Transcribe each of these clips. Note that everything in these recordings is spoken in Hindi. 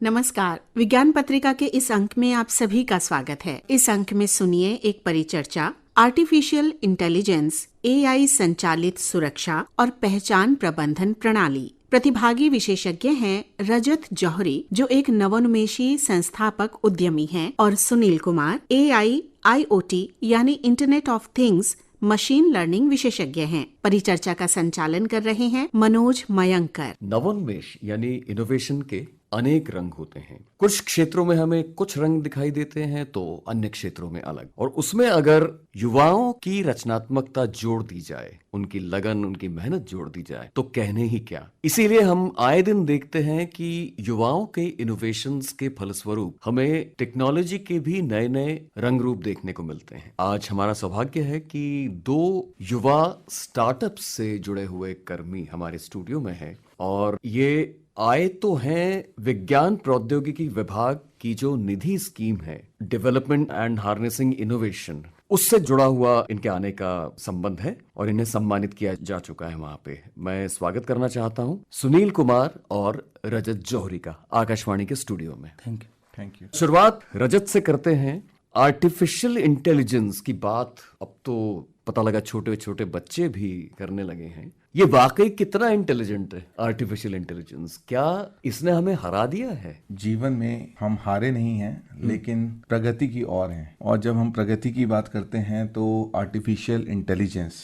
नमस्कार। विज्ञान पत्रिका के इस अंक में आप सभी का स्वागत है। इस अंक में सुनिए एक परिचर्चा आर्टिफिशियल इंटेलिजेंस, एआई संचालित सुरक्षा और पहचान प्रबंधन प्रणाली। प्रतिभागी विशेषज्ञ हैं रजत जौहरी, जो एक नवोन्मेषी संस्थापक उद्यमी हैं, और सुनील कुमार, एआई आईओटी यानी internet of things machine learning विशेषज्ञ हैं। परिचर्चा का संचालन कर रहे हैं मनोज मयंकर। नवोन्मेष यानी इनोवेशन के अनेक रंग होते हैं। कुछ क्षेत्रों में हमें कुछ रंग दिखाई देते हैं तो अन्य क्षेत्रों में अलग, और उसमें अगर युवाओं की रचनात्मकता जोड़ दी जाए, उनकी लगन, उनकी मेहनत जोड़ दी जाए तो कहने ही क्या। इसीलिए हम आए दिन देखते हैं कि युवाओं के इनोवेशंस के फलस्वरूप हमें टेक्नोलॉजी के भी नए नए रंग रूप देखने को मिलते हैं। आज हमारा सौभाग्य है कि दो युवा स्टार्टअप से जुड़े हुए कर्मी हमारे स्टूडियो में हैं, और ये आए तो हैं विज्ञान प्रौद्योगिकी विभाग की जो निधि स्कीम है, डेवलपमेंट एंड हार्नेसिंग इनोवेशन, उससे जुड़ा हुआ इनके आने का संबंध है और इन्हें सम्मानित किया जा चुका है वहां पे। मैं स्वागत करना चाहता हूं सुनील कुमार और रजत जौहरी का आकाशवाणी के स्टूडियो में। Thank you. शुरुआत रजत से करते हैं। आर्टिफिशियल इंटेलिजेंस की बात अब तो पता लगा छोटे छोटे बच्चे भी करने लगे हैं। ये वाकई कितना इंटेलिजेंट है आर्टिफिशियल इंटेलिजेंस? क्या इसने हमें हरा दिया है? जीवन में हम हारे नहीं हैं, लेकिन प्रगति की ओर हैं। और जब हम प्रगति की बात करते हैं तो आर्टिफिशियल इंटेलिजेंस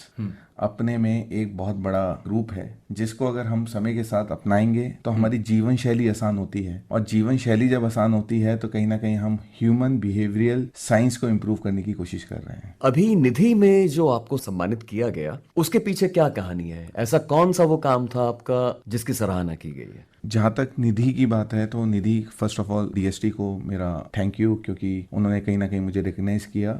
अपने में एक बहुत बड़ा रूप है, जिसको अगर हम समय के साथ अपनाएंगे तो हमारी जीवन शैली आसान होती है। और जीवन शैली जब आसान होती है तो कहीं ना कहीं हम ह्यूमन बिहेवियरल साइंस को इम्प्रूव करने की कोशिश कर रहे हैं। अभी निधि में जो आपको सम्मानित किया गया, उसके पीछे क्या कहानी है? ऐसा कौन सा वो काम था आपका जिसकी सराहना की गई है? जहाँ तक निधि की बात है तो निधि, फर्स्ट ऑफ ऑल डीएसटी को मेरा थैंक यू, क्योंकि उन्होंने कहीं ना कहीं मुझे रिकग्नाइज किया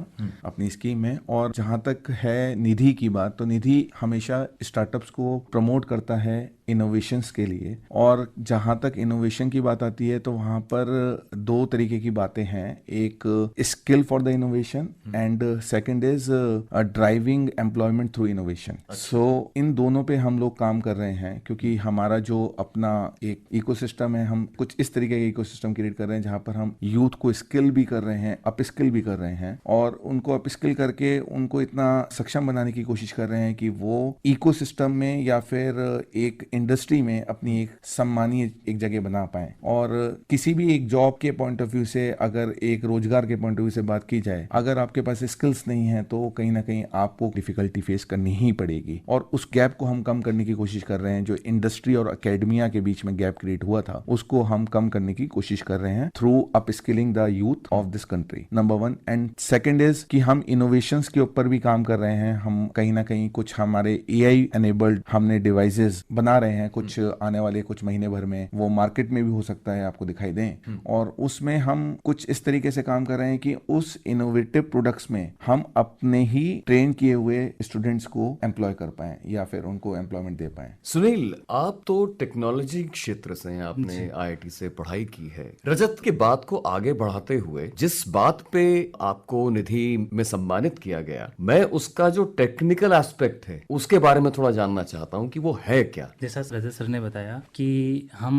अपनी स्कीम में। और जहाँ तक है निधि की बात, तो निधि हमेशा स्टार्टअप्स को प्रमोट करता है इनोवेशंस के लिए। और जहाँ तक इनोवेशन की बात आती है तो वहाँ पर दो तरीके की बातें हैं। एक skill for the innovation and second is driving employment through innovation. So इन दोनों पे हम लोग काम कर रहे हैं, क्योंकि हमारा जो अपना एक इकोसिस्टम है, हम कुछ इस तरीके का इकोसिस्टम क्रिएट कर रहे हैं जहाँ पर हम यूथ को स्किल भी कर रहे हैं, अपस्किल भी कर रहे हैं, और उनको अपस्किल करके उनको इतना सक्षम बनाने की कोशिश कर रहे हैं कि वो इकोसिस्टम में या फिर एक इंडस्ट्री में अपनी एक सम्मानीय एक जगह बना पाए। और किसी भी एक जॉब के पॉइंट ऑफ व्यू से, अगर एक रोजगार के पॉइंट ऑफ व्यू से बात की जाए, अगर आपके पास स्किल्स नहीं है तो कहीं ना कहीं आपको डिफिकल्टी फेस करनी ही पड़ेगी। और उस गैप को हम कम करने की कोशिश कर रहे हैं। जो इंडस्ट्री और एकेडमिया के बीच में गैप क्रिएट हुआ था, उसको हम कम करने की कोशिश कर रहे हैं through upskilling the youth of this country, number one. And second is कि हम इनोवेशंस के ऊपर भी काम कर रहे हैं। हम कहीं ना कहीं कुछ हमारे एआई एनेबल्ड हमने डिवाइसेस बना रहे हैं। कुछ आने वाले कुछ महीने भर में वो मार्केट में भी हो सकता है आपको दिखाई दें। और उसमें हम कुछ इस तरीके से काम कर रहे हैं कि उस इनोवेटिव प्रोडक्ट्स में हम अपने ही ट्रेन किए हुए स्टूडेंट्स को एम्प्लॉय कर पाए या फिर उनको एम्प्लॉयमेंट दे पाए। सुनील, आप तो टेक्नोलॉजी क्षेत्र से हैं, आपने आईआईटी से पढ़ाई की है। रजत की बात को आगे बढ़ाते हुए जिस बात पे आपको निधि में सम्मानित किया गया, मैं उसका जो टेक्निकल एस्पेक्ट है उसके बारे में थोड़ा जानना चाहता हूँ कि वो है क्या। जैसा रजत सर ने बताया कि हम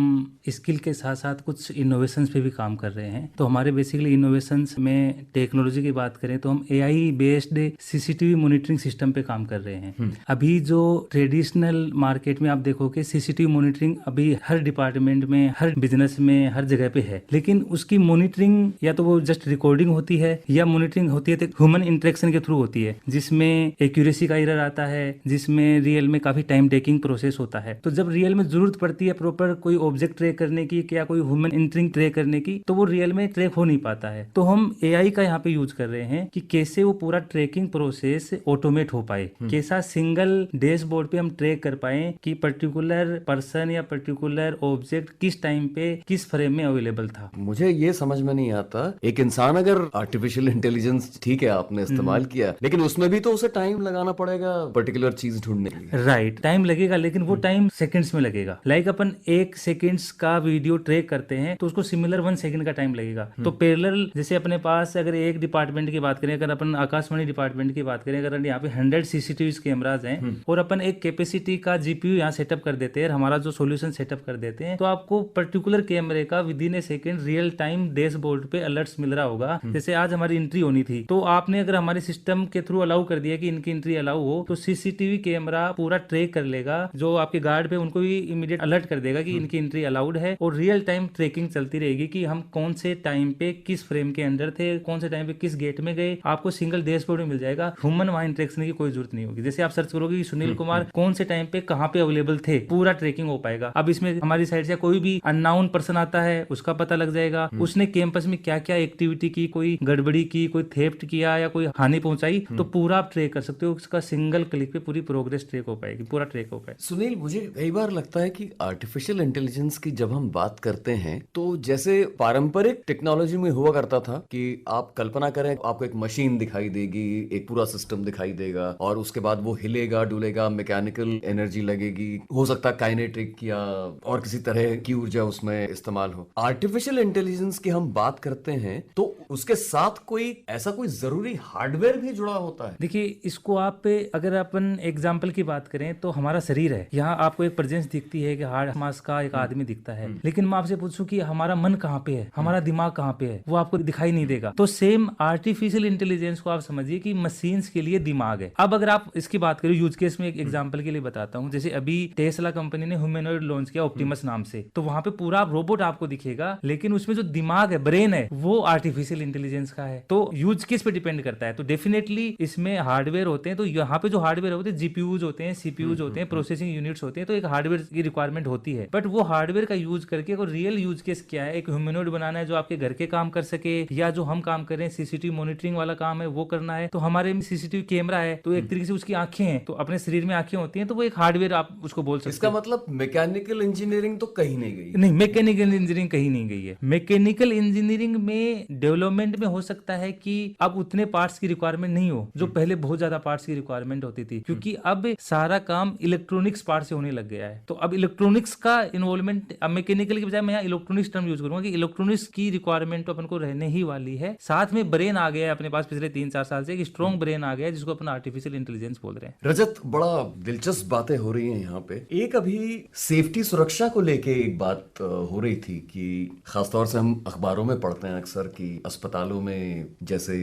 स्किल के साथ साथ कुछ इनोवेशंस पे भी काम कर रहे हैं। तो हमारे बेसिकली इनोवेशंस में टेक्नोलॉजी की बात करें तो हम AI based CCTV monitoring system पे काम कर रहे हैं। अभी जो ट्रेडिशनल मार्केट में आप देखोगे सीसीटीवी मॉनिटरिंग अभी हर डिपार्टमेंट में, हर बिजनेस में, हर जगह पे है, लेकिन उसकी मॉनिटरिंग या तो वो जस्ट रिकॉर्डिंग होती है या मॉनिटरिंग होती है तो ह्यूमन इंटरेक्शन के थ्रू होती है, जिसमें एक्यूरेसी का एरर आता है, जिसमें रियल में काफी टाइम टेकिंग प्रोसेस होता है। तो जब रियल में जरूरत पड़ती है प्रॉपर कोई ऑब्जेक्ट ट्रैक करने की या कोई ह्यूमन इंटरिंग ट्रैक करने की, तो वो रियल में ट्रैक हो नहीं पाता है। तो हम एआई का यहाँ पे यूज कर रहे हैं कि कैसे वो पूरा ट्रैकिंग प्रोसेस ऑटोमेट हो पाए, कैसा सिंगल डैशबोर्ड पे हम ट्रैक कर पाए कि पर्टिकुलर पर्सन या पर्टिकुलर ऑब्जेक्ट किस टाइम पे किस फ्रेम में अवेलेबल था। मुझे ये समझ में नहीं आता, एक इंसान अगर आर्टिफिशियल इंटेलिजेंस ठीक है आपने इस्तेमाल किया, लेकिन उसमें भी तो उसे टाइम लगाना पड़ेगा पर्टिकुलर चीज ढूंढने के लिए। राइट, टाइम लगेगा, लेकिन वो टाइम सेकंड्स में लगेगा। लाइक अपन 1 सेकंड्स का वीडियो ट्रैक करते हैं तो उसको सिमिलर 1 सेकंड का टाइम लगेगा। तो पैरेलल जैसे अपने पास अगर एक डिपार्टमेंट की बात करें, अगर अपन आकाशवाणी डिपार्टमेंट की बात करें, अगर यहाँ पे 100 सीसीटीवी कैमराज हैं और अपन एक कैपेसिटी का जीपीयू यहाँ सेटअप कर देते हैं, हमारा जो सोल्यूशन सेटअप कर देते हैं तो आपको पर्टिकुलर कैमरे का with in A second real time dashboard पे अलर्ट्स मिल रहा होगा। जैसे आज हमारी एंट्री होनी थी तो आपने अगर हमारे सिस्टम के थ्रू अलाउ कर दिया कि इनकी एंट्री अलाउ हो तो सीसीटीवी कैमरा पूरा ट्रैक कर लेगा, जो आपके गार्ड पे उनको भी इमीडिएट अलर्ट कर देगा कि इनकी एंट्री अलाउड है, और रियल टाइम ट्रैकिंग चलती रहेगी कि हम कौन से टाइम पे किस फ्रेम के अंदर थे, कौन से टाइम पे किस गेट में गए। आपको सिंगल डैशबोर्ड में मिल जाएगा, ह्यूमन वहां इंटरेक्शन की कोई जरूरत नहीं होगी। जैसे आप सर्च करोगे कि सुनील कुमार कौन से टाइम पे कहां पे अवेलेबल थे, पूरा ट्रैकिंग हो पाएगा। अब इसमें हमारी साइड से कोई भी अननोन पर्सन आता है उसका पता लग जाएगा, उसने कैंपस में क्या क्या एक्टिविटी की, कोई गड़बड़ी की, कोई थेफ्ट किया या कोई हानि पहुंचाई, तो पूरा आप ट्रैक कर सकते हो। उसका सिंगल क्लिक पे पूरी प्रोग्रेस ट्रैक हो पाएगी, पूरा ट्रैक हो पाएगा। सुनील, मुझे कई बार लगता है कि आर्टिफिशियल इंटेलिजेंस की जब हम बात करते हैं तो जैसे पारंपरिक टेक्नोलॉजी में हुआ करता था कि आप कल्पना करें आपको एक मशीन दिखाई देगी, एक पूरा सिस्टम दिखाई देगा और उसके बाद वो हिलेगा डुलेगा, मैकेनिकल एनर्जी लगेगी, हो सकता है काइनेटिक या और किसी तरह की ऊर्जा उसमें इस्तेमाल हो। आर्टिफिशियल इंटेलिजेंस की हम बात करते हैं तो उसके साथ कोई ऐसा कोई जरूरी हार्डवेयर भी जुड़ा होता है? देखिए, इसको आप अगर अपन एग्जाम्पल की बात करें तो हमारा शरीर है, यहाँ आपको एक प्रेजेंस दिखती है कि हार्ड मास का एक आदमी दिखता है, लेकिन मैं आपसे पूछूं कि हमारा मन कहाँ पे है, हमारा दिमाग कहाँ पे है, वो आपको दिखाई नहीं देगा। तो सेम आर्टिफिशियल इंटेलिजेंस को आप समझिए कि मशीन्स के लिए दिमाग है। अब अगर आप इसकी बात करें यूज केस में, एक एग्जांपल के लिए बताता हूं, जैसे अभी टेस्ला कंपनी ने ह्यूमनॉइड लॉन्च किया ऑप्टिमस नाम से, तो वहां पे पूरा रोबोट आपको दिखेगा, लेकिन उसमें जो दिमाग है, ब्रेन है, वो आर्टिफिशियल इंटेलिजेंस का है। तो यूज केस पे डिपेंड करता है। तो डेफिनेटली इसमें हार्डवेयर होते हैं, तो यहाँ पे जो हार्डवेयर होते हैं, जीपीयूज होते हैं, सीपीयूज होते हैं, प्रोसेसिंग यूनिट्स होते हैं, तो एक हार्डवेयर की रिक्वायरमेंट होती है। बट वो हार्डवेयर का यूज करके और रियल यूज केस क्या है, एक ह्यूमनॉइड बनाना है जो आपके घर के काम कर सके, या जो हम काम कर रहे हैं सीसीटीवी मॉनिटरिंग वाला काम है वो करना है, तो हमारे में सीसीटीवी कैमरा है, तो एक तरीके से उसकी आंखें हैं, तो अपने शरीर में आंखें होती हैं, तो वो एक हार्डवेयर आप उसको बोल सकते हैं। इसका मतलब मैकेनिकल इंजीनियरिंग तो कहीं नहीं गई? नहीं, मैकेनिकल इंजीनियरिंग कहीं नहीं गई है। मैकेनिकल इंजीनियरिंग में डेवलपमेंट में हो सकता है कि अब उतने पार्ट्स की रिक्वायरमेंट नहीं हो जो पहले बहुत ज्यादा पार्ट्स की रिक्वायरमेंट होती थी, क्योंकि अब सारा काम इलेक्ट्रॉनिक्स पार्ट से होने लग गया है। तो अब इलेक्ट्रॉनिक्स का इन्वॉल्वमेंट, अब मैकेनिकल की बजाय मैं यहाँ इलेक्ट्रॉनिक्स टर्म यूज करूंगा कि इलेक्ट्रॉनिक्स की रिक्वायरमेंट तो अपन को रहने ही वाली है। साथ में ब्रेन आ गया है अपने पास पिछले 3-4 साल से, एक स्ट्रॉन्ग ब्रेन आ गया है जिसको अपन आर्टिफिशियल इंटेलिजेंस बोल रहे हैं। रजत, बड़ा दिलचस्प बातें हो रही हैं यहाँ पे। एक अभी सेफ्टी सुरक्षा को लेके एक बात हो रही थी कि खासतौर से हम अखबारों में पढ़ते हैं अक्सर कि अस्पतालों में जैसे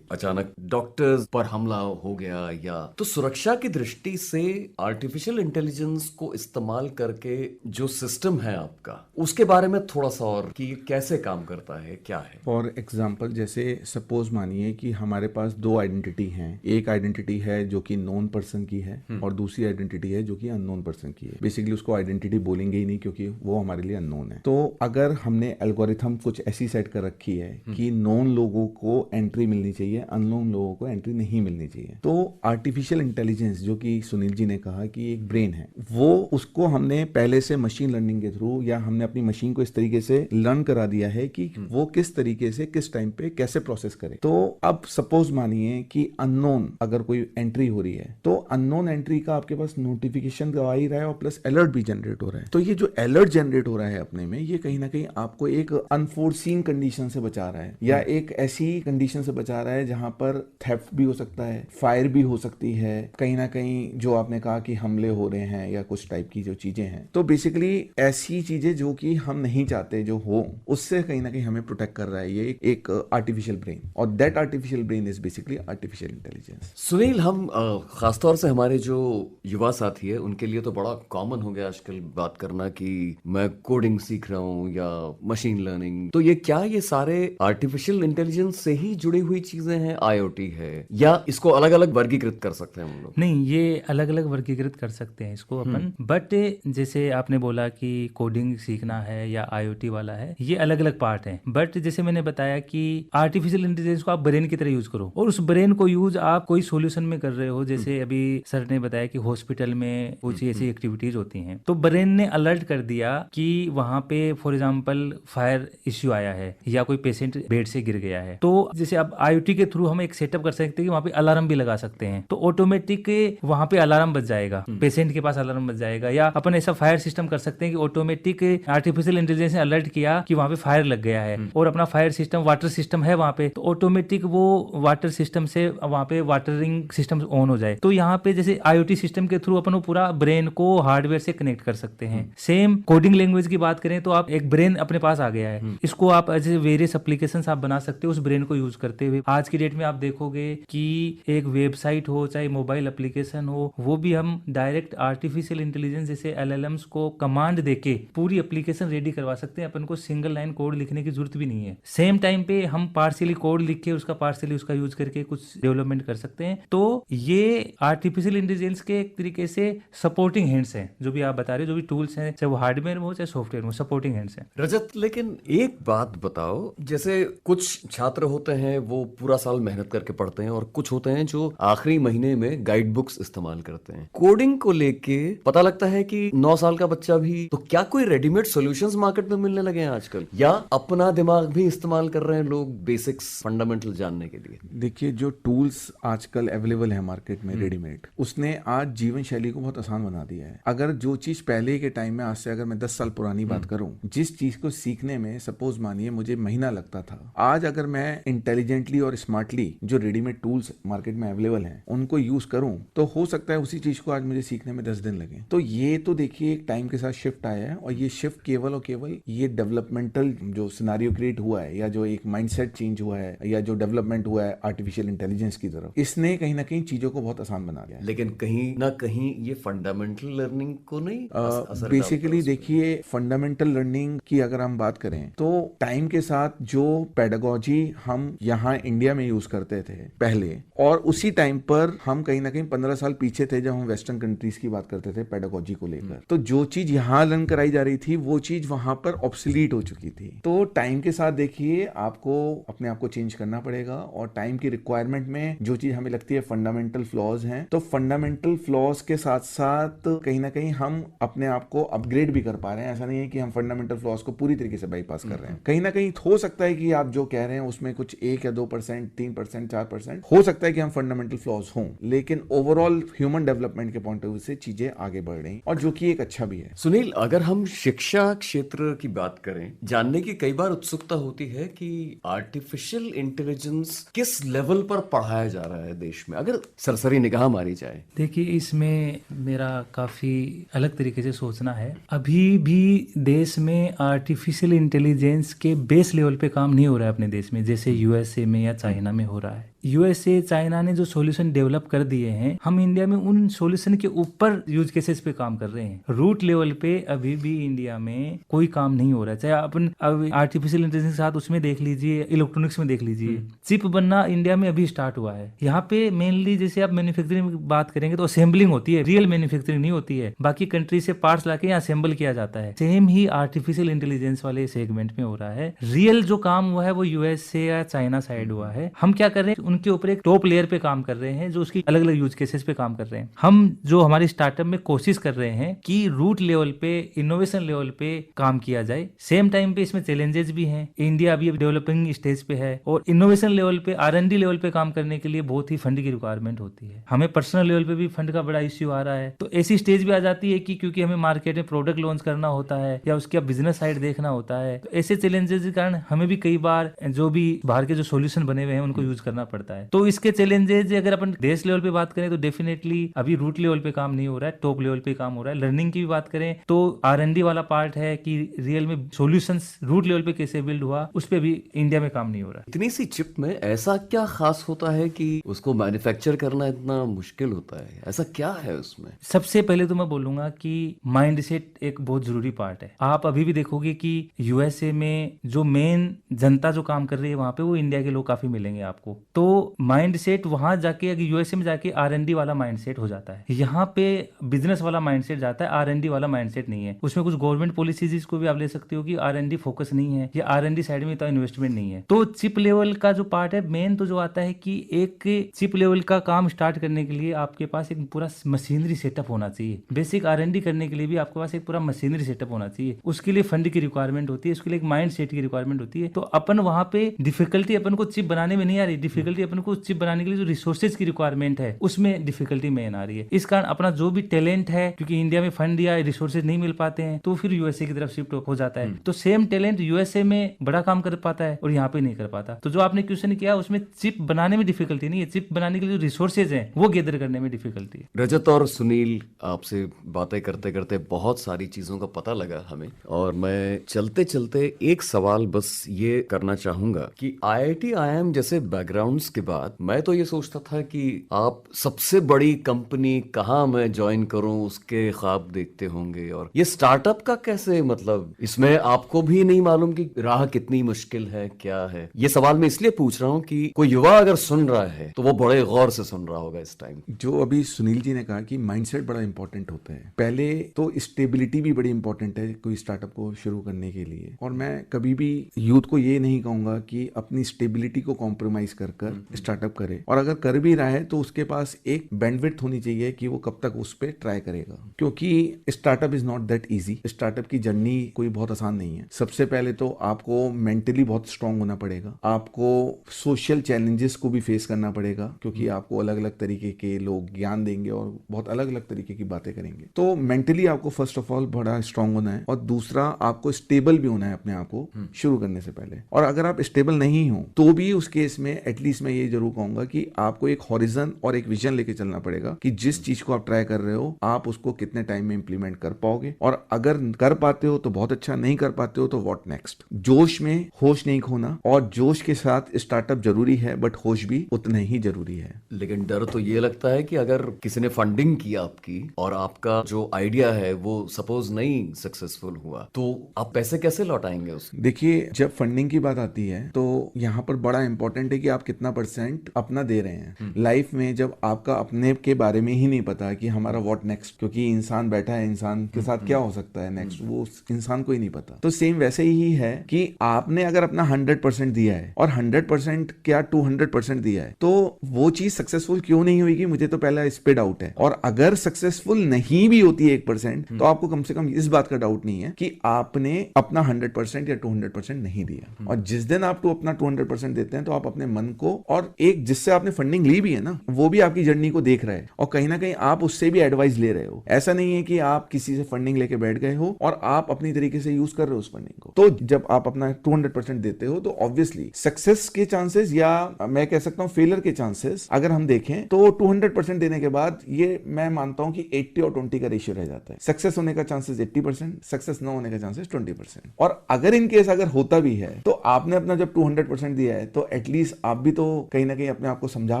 अचानक डॉक्टर्स पर हमला हो गया, या तो सुरक्षा की दृष्टि से आर्टिफिशियल इंटेलिजेंस को इस्तेमाल करके जो सिस्टम है आपका, उसके बारे में थोड़ा सा और कि ये कैसे काम करता है, क्या है? फॉर एग्जाम्पल, जैसे सपोज मानिए कि हमारे पास दो आइडेंटिटी हैं। एक आइडेंटिटी है जो कि नोन पर्सन की है और दूसरी आइडेंटिटी है जो कि अननोन पर्सन की है। बेसिकली उसको आइडेंटिटी बोलेंगे ही नहीं क्योंकि वो हमारे लिए अननोन है। तो अगर हमने एल्गोरिथम कुछ ऐसी सेट कर रखी है कि नोन लोगों को एंट्री मिलनी चाहिए, अननोन लोगों को एंट्री नहीं मिलनी चाहिए, तो आर्टिफिशियल इंटेलिजेंस जो कि सुनील जी ने कहा कि एक ब्रेन है, वो उसको हमने पहले से मशीन लर्निंग के थ्रू, या हमने अपनी मशीन को इस तरीके से लर्न करा दिया है कि वो किस तरीके से किस टाइम पे कैसे प्रोसेस करे। तो अब सपोज मानिए कि अननोन अगर कोई एंट्री हो रही है तो अननोन एंट्री का आपके पास नोटिफिकेशन आ ही रहा है और प्लस अलर्ट भी जनरेट हो रहा है। तो ये जो अलर्ट जनरेट हो रहा है अपने में, ये कहीं ना कहीं आपको एक अनफोर्सीन कंडीशन से बचा रहा है, या एक ऐसी कंडीशन से बचा रहा है जहां पर थेफ्ट भी हो सकता है, फायर भी हो सकती है, कहीं ना कहीं जो आपने कहा कि हमले हो रहे हैं या कुछ टाइप की जो चीजें हैं। तो बेसिकली ऐसी चीजें जो कि हम नहीं चाहते जो हो, उससे कहीं ना कहीं हमें प्रोटेक्ट कर रहा है ये एक आर्टिफिशियल ब्रेन, और that artificial brain is basically artificial intelligence. Sunil, हम खासतौर से हमारे जो युवा साथी है उनके लिए तो बड़ा कॉमन हो गया आजकल बात करना कि मैं कोडिंग सीख रहा हूँ या मशीन लर्निंग, तो ये क्या ये सारे आर्टिफिशियल इंटेलिजेंस से ही जुड़ी हुई चीजें हैं, आईओटी है, या इसको अलग अलग वर्गीकृत कर सकते हैं हम लोग? नहीं, ये अलग अलग वर्गीकृत कर सकते हैं इसको अपन, बट जैसे आपने बोला कि कोडिंग सीखना है या आईओटी वाला है, ये अलग अलग पार्ट है। बट जैसे मैंने बताया कि आर्टिफिशियल इंटेलिजेंस को आप ब्रेन की तरह यूज करो, और उस ब्रेन को यूज आप कोई सॉल्यूशन में कर रहे हो। जैसे अभी सर ने बताया कि हॉस्पिटल में कुछ ऐसी एक्टिविटीज होती हैं, तो ब्रेन ने अलर्ट कर दिया कि वहां पे फॉर एग्जांपल फायर इश्यू आया है या कोई पेशेंट बेड से गिर गया है। तो जैसे अब आईओटी के थ्रू हम एक सेटअप कर सकते हैं कि वहां पे अलार्म भी लगा सकते हैं, तो ऑटोमेटिक वहां पे अलार्म बज जाएगा, पेशेंट के पास अलार्म बज जाएगा। या अपन ऐसा फायर सिस्टम कर सकते हैं कि ऑटोमेटिक आर्टिफिशियल इंटेलिजेंस ने अलर्ट किया कि वहां पे फायर लग गया है, और अपना फायर सिस्टम, वाटर सिस्टम है वहां पे, तो ऑटोमेटिक वो वाटर सिस्टम से वहां पे वाटरिंग सिस्टम ऑन हो जाए। तो यहाँ पे जैसे आईओटी सिस्टम के थ्रू अपन पूरा ब्रेन को हार्डवेयर से कनेक्ट कर सकते हैं। सेम कोडिंग लैंग्वेज की बात करें तो आप एक ब्रेन अपने पास आ गया है, इसको आप एज वेरियस एप्लीकेशंस आप बना सकते हो उस ब्रेन को यूज करते हुए। आज की डेट में आप देखोगे कि एक वेबसाइट हो चाहे मोबाइल एप्लीकेशन हो, वो भी हम डायरेक्ट आर्टिफिशियल इंटेलिजेंस जैसे LLMs को कमांड देके पूरी एप्लीकेशन रेडी करवा सकते हैं। अपन को सिंगल लाइन कोड लिखने की जरूरत भी नहीं है। सेम टाइम पे हम पार्शियली कोड लिख के उसका पार्शियली उसका यूज करके कुछ डेवलपमेंट कर सकते हैं। तो ये आर्टिफिशियल इंटेलिजेंस के एक तरीके से सपोर्टिंग हैंड्स हैं, जो भी आप बता रहे हो, जो भी टूल्स हैं, चाहे वो हार्डवेयर में हो चाहे सॉफ्टवेयर में, सपोर्टिंग हैंड्स हैं। रजत, लेकिन एक बात बताओ, जैसे कुछ छात्र होते हैं वो पूरा साल मेहनत करके पढ़ते हैं और कुछ होते हैं जो आखिरी महीने में गाइड बुक्स इस्तेमाल करते हैं। कोडिंग को लेके पता लगता है कि 9 साल का बच्चा भी, तो क्या कोई रेडीमेड सॉल्यूशंस मार्केट में मिलने लगे हैं आजकल, या अपना दिमाग भी इस्तेमाल कर रहे हैं लोग बेसिक्स फंडामेंटल जानने के लिए? देखिए, जो टूल्स आजकल अवेलेबल है मार्केट में रेडीमेड, उसने आज जीवन शैली को बहुत आसान बना दिया है। अगर जो चीज पहले के टाइम में, आज से अगर मैं 10 साल पुरानी बात करूं, जिस चीज को सीखने में सपोज मानिए मुझे महीना लगता था, आज अगर मैं इंटेलिजेंटली और स्मार्टली जो रेडीमेड टूल्स मार्केट में अवेलेबल हैं उनको यूज करूं, तो हो सकता है उसी चीज को आज मुझे सीखने में 10 दिन लगे। तो ये तो देखिए एक टाइम के साथ शिफ्ट आया है, और ये शिफ्ट केवल और केवल ये डेवलपमेंटल जो सिनेरियो क्रिएट हुआ है, या जो एक माइंडसेट चेंज हुआ है, या जो डेवलपमेंट हुआ है आर्टिफिशियल इंटेलिजेंस की तरफ, इसने कहीं ना कहीं चीजों को बहुत आसान बना दिया है। लेकिन कहीं ना कहीं ये फंडामेंटल लर्निंग को नहीं असर बेसिकली देखिए, फंडामेंटल लर्निंग की अगर हम बात करें तो टाइम के साथ जो पेडागोजी हम यहाँ इंडिया में यूज करते थे पहले, और उसी टाइम पर हम कहीं ना कहीं 15 साल पीछे थे जब हम वेस्टर्न कंट्रीज की बात करते थे पेडागोजी को लेकर। तो जो चीज यहाँ लर्न कराई जा रही थी वो चीज वहां पर ऑब्सोलीट हो चुकी थी। तो टाइम के साथ देखिए आपको अपने आप को चेंज करना पड़ेगा, और टाइम की रिक्वायरमेंट में जो चीज हमें लगती है फंडामेंटल फ्लॉज हैं, तो फंडामेंटल फ्लॉज के साथ साथ कहीं ना कहीं हम अपने आप को अपग्रेड भी कर पा रहे हैं। ऐसा नहीं है कि हम फंडामेंटल फ्लॉज को पूरी तरीके से बाईपास कर रहे हैं। कहीं ना कहीं हो सकता है कि आप जो कह रहे हैं उसमें कुछ 1 या 2%, 3%, 4% हो सकता है कि हम फंडामेंटल फ्लॉज हों, लेकिन ओवरऑल ह्यूमन डेवलपमेंट के पॉइंट ऑफ व्यू से चीजें आगे बढ़ रही, और जो कि एक अच्छा भी है। सुनील, अगर हम शिक्षा क्षेत्र की बात करें, जानने की कई बार उत्सुकता होती है कि आर्टिफिशियल इंटेलिजेंस किस लेवल पर पढ़ाया जा रहा है देश में, अगर सरसरी निगाह मारी जाए। देखिए, इसमें मेरा काफी अलग तरीके से सोचना है। अभी भी देश में आर्टिफिशियल इंटेलिजेंस के बेस लेवल पे काम नहीं हो रहा है अपने देश में, जैसे USA में या चाइना में हो रहा है। USA, चाइना ने जो सॉल्यूशन डेवलप कर दिए हैं, हम इंडिया में उन सॉल्यूशन के ऊपर यूज केसेस पे काम कर रहे हैं। रूट लेवल पे अभी भी इंडिया में कोई काम नहीं हो रहा है। चाहे अपन आर्टिफिशियल इंटेलिजेंस के साथ उसमें देख लीजिए, इलेक्ट्रॉनिक्स में देख लीजिए, चिप बनना इंडिया में अभी स्टार्ट हुआ है। यहाँ पे मेनली जैसे आप मैन्युफैक्चरिंग की बात करेंगे तो असेंबलिंग होती है, रियल मैन्युफैक्चरिंग नहीं होती है। बाकी कंट्री से पार्ट्स लाके यहाँ असेंबल किया जाता है। सेम ही आर्टिफिशियल इंटेलिजेंस वाले सेगमेंट में हो रहा है। रियल जो काम हुआ है वो USA या चाइना साइड हुआ है। हम क्या कर रहे हैं, उनके ऊपर एक टॉप लेयर पे काम कर रहे हैं, जो उसकी अलग अलग यूज केसेस पे काम कर रहे हैं। हम जो हमारे स्टार्टअप में कोशिश कर रहे हैं कि रूट लेवल पे, इनोवेशन लेवल पे काम किया जाए। सेम टाइम पे इसमें चैलेंजेस भी हैं। इंडिया अभी डेवलपिंग स्टेज पे है, और इनोवेशन लेवल पे, R&D लेवल पे काम करने के लिए बहुत ही फंड की रिक्वायरमेंट होती है। हमें पर्सनल लेवल पे भी फंड का बड़ा इश्यू आ रहा है। तो ऐसी स्टेज भी आ जाती है कि क्योंकि हमें मार्केट में प्रोडक्ट लॉन्च करना होता है या उसका बिजनेस साइड देखना होता है, तो ऐसे चैलेंजेस के कारण हमें भी कई बार जो भी बाहर के जो सोल्यूशन बने हुए हैं उनको यूज करना पड़ता है। तो इसके चैलेंजेस अगर अपन देश लेवल पे बात करें तो डेफिनेटली अभी रूट लेवल पे काम नहीं हो रहा है, टॉप लेवल पे काम हो रहा है। लर्निंग की भी बात करें तो R&D वाला पार्ट है कि रियल में सॉल्यूशंस रूट लेवल पे कैसे बिल्ड हुआ, उस पे भी इंडिया में काम नहीं हो रहा है। इतनी सी चिप में ऐसा क्या खास होता है कि उसको मैन्युफैक्चर करना इतना मुश्किल होता है? ऐसा क्या है उसमें? सबसे पहले तो मैं बोलूंगा कि माइंडसेट एक बहुत जरूरी पार्ट है। आप अभी भी देखोगे कि USA में जो मेन जनता जो काम कर रही है वहां पे, वो इंडिया के लोग काफी मिलेंगे आपको। तो माइंडसेट वहां जाके, अगर USA में जाके R&D वाला माइंडसेट हो जाता है, यहाँ पे बिजनेस वाला माइंडसेट जाता है, R&D वाला माइंडसेट नहीं है। उसमें कुछ गवर्नमेंट पॉलिसीज को भी आप ले सकते हो कि R&D फोकस नहीं है, या R&D साइड में इतना इन्वेस्टमेंट नहीं है। तो चिप लेवल का जो पार्ट है मेन, तो जो आता है कि एक चिप लेवल का काम स्टार्ट करने के लिए आपके पास एक पूरा मशीनरी सेटअप होना चाहिए। बेसिक R&D करने के लिए भी आपके पास एक पूरा मशीनरी सेटअप होना चाहिए। उसके लिए फंड की रिक्वायरमेंट होती है, उसके लिए एक माइंड सेट की रिक्वायरमेंट होती है। तो अपन वहां पे डिफिकल्टी अपन को चिप बनाने में नहीं आ रही, डिफिकल्टी डिफिकल्टी अपन को चिप बनाने के लिए जो रिसोर्सेज की रिक्वायरमेंट है उसमें डिफिकल्टी मेन आ रही है। इस कारण अपना जो भी टैलेंट है, क्योंकि इंडिया में फंड या रिसोर्सेज नहीं मिल पाते हैं, तो फिर यूएसए की तरफ शिफ्ट हो जाता है। तो सेम टैलेंट यूएसए में बड़ा काम कर पाता है और यहाँ पे नहीं कर पाता। तो जो आपने क्वेश्चन किया उसमें चिप बनाने में डिफिकल्टी नहीं है, चिप बनाने के लिए जो रिसोर्सेज हैं वो गैदर करने में डिफिकल्टी है। रजत और सुनील, आपसे बातें करते करते बहुत सारी चीजों का पता लगा हमें, और मैं चलते चलते एक सवाल बस ये करना चाहूंगा कि आईआईटी आईआईएम जैसे बैकग्राउंड्स के बाद मैं तो ये सोचता था कि आप सबसे बड़ी कंपनी कहाँ मैं ज्वाइन करूं उसके ख्वाब देखते होंगे, और ये स्टार्टअप का कैसे, मतलब इसमें आपको भी नहीं मालूम कि राह कितनी मुश्किल है, क्या है। ये सवाल मैं इसलिए पूछ रहा हूँ कि कोई युवा अगर सुन रहा है तो वो बड़े गौर से सुन रहा होगा इस टाइम। जो अभी सुनील जी ने कहा कि माइंडसेट बड़ा इंपॉर्टेंट होता है, पहले तो स्टेबिलिटी भी बड़ी इंपॉर्टेंट है कोई स्टार्टअप को शुरू करने के लिए। और मैं कभी भी यूथ को ये नहीं कहूंगा कि अपनी स्टेबिलिटी को कॉम्प्रोमाइज कर स्टार्टअप करे, और अगर कर भी रहा है तो उसके पास एक बैंडविड्थ होनी चाहिए कि वो कब तक उस पर ट्राई करेगा, क्योंकि startup is not that easy. Startup की जर्नी कोई बहुत आसान नहीं है। सबसे पहले तो आपको मेंटली बहुत स्ट्रांग होना पड़ेगा, आपको सोशल चैलेंजेस को भी फेस करना पड़ेगा, क्योंकि आपको अलग अलग तरीके के लोग ज्ञान देंगे और बहुत अलग अलग तरीके की बातें करेंगे। तो मेंटली आपको फर्स्ट ऑफ ऑल बड़ा स्ट्रांग होना है, और दूसरा आपको स्टेबल भी होना है अपने आप को शुरू करने से पहले। और अगर आप स्टेबल नहीं हो तो भी उस केस में एटलीस्ट मैं ये जरूर कहूंगा कि आपको एक हॉरिजन और एक विजन लेके चलना पड़ेगा कि जिस चीज को आप ट्राई कर रहे हो आप उसको कितने टाइम में इंप्लीमेंट कर पाओगे, और अगर कर पाते हो तो बहुत अच्छा, नहीं कर पाते हो तो व्हाट नेक्स्ट। जोश में होश नहीं खोना, और जोश के साथ स्टार्टअप जरूरी है बट होश भी उतना ही जरूरी है। लेकिन डर तो ये लगता है कि अगर किसी ने फंडिंग की आपकी और आपका जो आइडिया है वो सपोज नहीं सक्सेसफुल हुआ तो आप पैसे कैसे लौटाएंगे उसके? देखिए, जब फंडिंग की बात आती है तो यहाँ पर बड़ा इंपॉर्टेंट है कि आप कितना % अपना दे रहे हैं लाइफ में। जब आपका अपने के बारे में ही नहीं पता कि हमारा व्हाट नेक्स्ट, क्योंकि इंसान बैठा है, इंसान के साथ क्या हो सकता है नेक्स्ट, वो इंसान को ही नहीं पता। तो सेम वैसे ही है कि आपने अगर अपना 100% दिया है और 100% क्या 200% दिया है, तो वो चीज सक्सेसफुल क्यों नहीं होगी, मुझे तो पहला इस पे डाउट है। और अगर सक्सेसफुल नहीं भी होती है 1%, तो आपको कम से कम इस बात का डाउट नहीं है कि आपने अपना 100% या 200% नहीं दिया। और जिस दिन आप अपना 200% देते हैं तो आप अपने मन को, और एक जिससे आपने फंडिंग ली भी है ना, वो भी आपकी जर्नी को देख रहा है, और कहीं ना कहीं आप उससे भी एडवाइस ले रहे हो। ऐसा नहीं है कि आप किसी से फंडिंग लेके बैठ गए हो और आप अपनी तरीके से यूज कर रहे हो उस फंडिंग को। तो जब आप अपना 200% देते हो तो ऑब्वियसली सक्सेस के चांसेस, या मैं कह सकता हूं फेलियर के चांसेस, अगर हम देखें तो 200% देने के बाद ये मैं मानता हूं कि 80 और 20 का रेशियो रह जाता है। सक्सेस होने का चांसेस 80%, सक्सेस न होने का चांसेस 20%। और अगर इन केस अगर होता भी है तो आपने अपना जब 200% दिया है तो एटलीस्ट आप भी तो कहीं ना कहीं अपने आप को समझा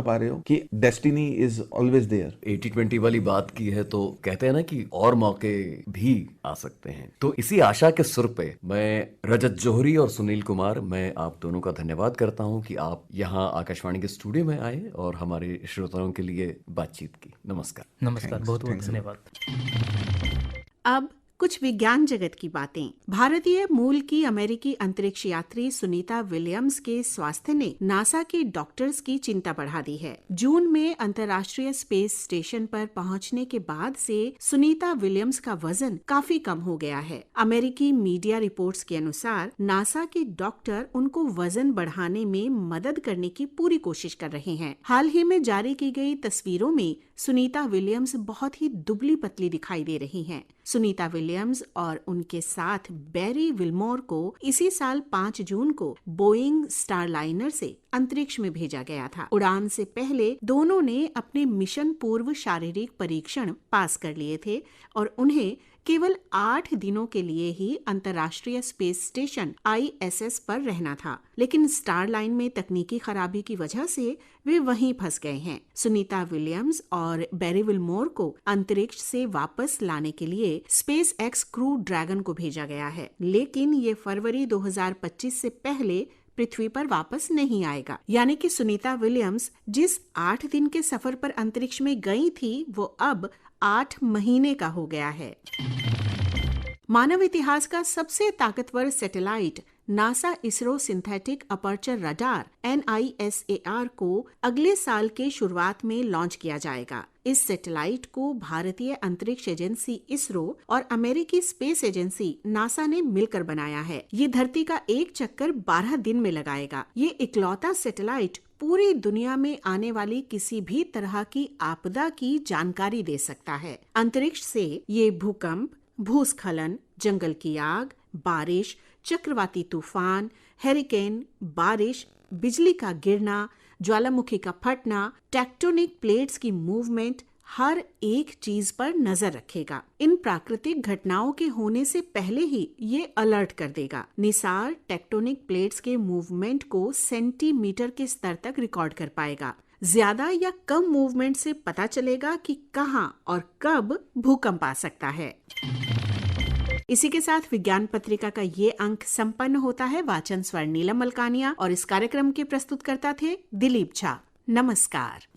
पा रहे हो कि डेस्टिनी इज ऑलवेज देयर। 80-20 वाली बात की है तो कहते हैं ना कि और मौके भी आ सकते हैं। तो इसी आशा के सुर पे मैं रजत जौहरी और सुनील कुमार, मैं आप दोनों का धन्यवाद करता हूं कि आप यहाँ आकाशवाणी के स्टूडियो में आए और हमारे श्रोताओं के लिए बातचीत की। नमस्कार। नमस्कार, बहुत बहुत धन्यवाद। अब कुछ विज्ञान जगत की बातें। भारतीय मूल की अमेरिकी अंतरिक्ष यात्री सुनीता विलियम्स के स्वास्थ्य ने नासा के डॉक्टर्स की चिंता बढ़ा दी है। जून में अंतर्राष्ट्रीय स्पेस स्टेशन पर पहुंचने के बाद से सुनीता विलियम्स का वजन काफी कम हो गया है। अमेरिकी मीडिया रिपोर्ट्स के अनुसार नासा के डॉक्टर उनको वजन बढ़ाने में मदद करने की पूरी कोशिश कर रहे हैं। हाल ही में जारी की गई तस्वीरों में सुनीता विलियम्स बहुत ही दुबली पतली दिखाई दे रही हैं। सुनीता विलियम्स और उनके साथ बैरी विल्मोर को इसी साल 5 जून को बोइंग स्टारलाइनर से अंतरिक्ष में भेजा गया था। उड़ान से पहले दोनों ने अपने मिशन पूर्व शारीरिक परीक्षण पास कर लिए थे और उन्हें केवल 8 दिनों के लिए ही अंतर्राष्ट्रीय स्पेस स्टेशन ISS पर रहना था, लेकिन स्टारलाइन में तकनीकी खराबी की वजह से वे वहीं फंस गए हैं। सुनीता विलियम्स और बैरी विल्मोर को अंतरिक्ष से वापस लाने के लिए स्पेस एक्स क्रू ड्रैगन को भेजा गया है, लेकिन ये फरवरी 2025 से पहले पृथ्वी पर वापस नहीं आएगा। यानी कि सुनीता विलियम्स जिस 8 दिन के सफर पर अंतरिक्ष में गई थी वो अब 8 महीने का हो गया है। मानव इतिहास का सबसे ताकतवर satellite NASA ISRO synthetic aperture radar NISAR को अगले साल के शुरुआत में लॉन्च किया जाएगा। इस सैटेलाइट को भारतीय अंतरिक्ष एजेंसी इसरो और अमेरिकी स्पेस एजेंसी नासा ने मिलकर बनाया है। ये धरती का एक चक्कर 12 दिन में लगाएगा। ये इकलौता सैटेलाइट पूरी दुनिया में आने वाली किसी भी तरह की आपदा की जानकारी दे सकता है। अंतरिक्ष से ये भूकंप, भूस्खलन, जंगल की आग, बारिश, चक्रवाती तूफान, हेरिकेन, बारिश, बिजली का गिरना, ज्वालामुखी का फटना, टेक्टोनिक प्लेट्स की मूवमेंट, हर एक चीज पर नजर रखेगा। इन प्राकृतिक घटनाओं के होने से पहले ही ये अलर्ट कर देगा। निसार टेक्टोनिक प्लेट्स के मूवमेंट को सेंटीमीटर के स्तर तक रिकॉर्ड कर पाएगा। ज्यादा या कम मूवमेंट से पता चलेगा कि कहां और कब भूकंप आ सकता है। इसी के साथ विज्ञान पत्रिका का ये अंक संपन्न होता है। वाचन स्वर नीलम मलकानिया और इस कार्यक्रम के प्रस्तुतकर्ता थे दिलीप झा। नमस्कार।